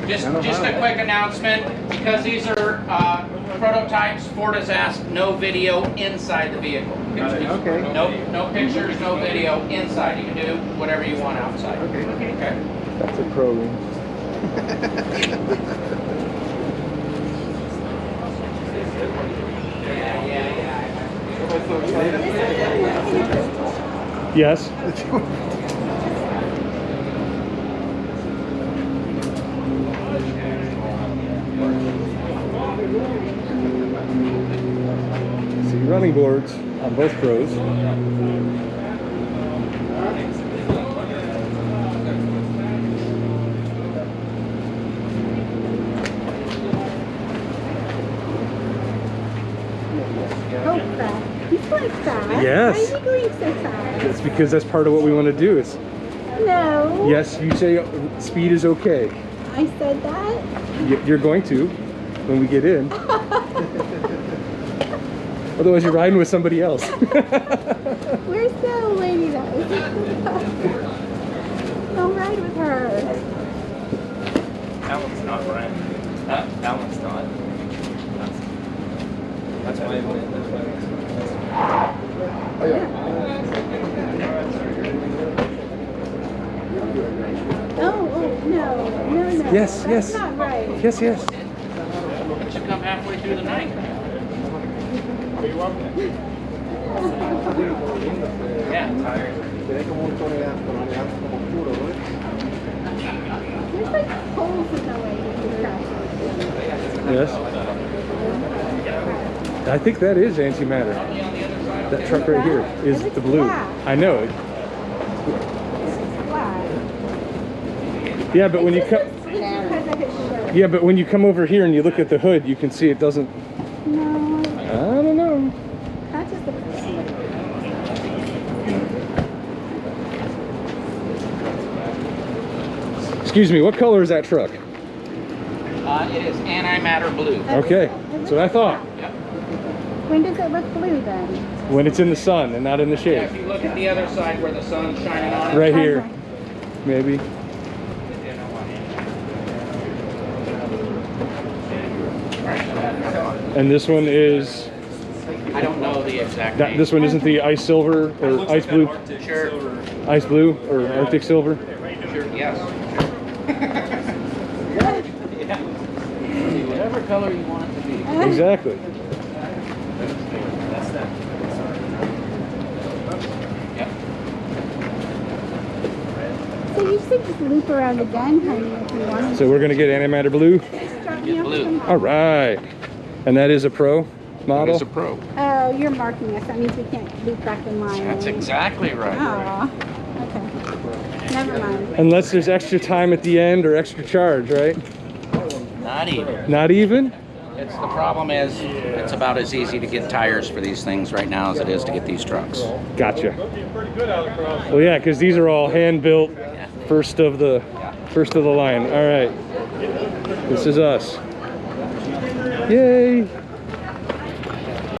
Just a quick announcement, because these are prototypes, Ford has asked no video inside the vehicle. Okay. No pictures, no video inside. You can do whatever you want outside. Okay. That's a pro. Yes. See running boards on both pros. He's going fast. Yes. Why are you going so fast? It's because that's part of what we want to do. Is No. yes, you say speed is okay. I said that? You're going to when we get in. Otherwise, you're riding with somebody else. Where's the lady that was? Don't ride with her. That one's not right. That one's not. That's why it went. Oh, yeah. Oh, no. Yes, That's yes. not right. Yes, yes. You should come halfway through the night. Yeah. There's like holes in the way you can Yes. I think that is antimatter. That truck right here is the blue. I know. It's flat. Yeah, but when you come, It's because of his shirt. yeah, but when you come over here and you look at the hood, you can see it doesn't. No, I don't know. that's just a Excuse me. What color is that truck? It is Antimatter Blue. Okay, that's what I thought. When does it look blue then? When it's in the sun and not in the Yeah, shade. if you look at the other side where the sun's shining on it. Right here, maybe. And this one is. I don't know the exact That, name. this one isn't the ice silver or ice blue, Sure. ice blue or Arctic silver. Sure. Yes. Yeah. Whatever color you want it to be. Exactly. That's that. Yep. So you should just loop around again, honey, if you want. So we're gonna get antimatter blue. Get blue. All right, and that is a pro model. It's a pro. Oh, you're marking us. That means we can't loop back in line. That's right? exactly right. Oh, okay. Never mind. Unless there's extra time at the end or extra charge, right? Not even. Not even. It's the problem is it's about as easy to get tires for these things right now as it is to get these trucks. Gotcha. Well, yeah, because these are all hand built, first of the line. All right, this is us. Yay!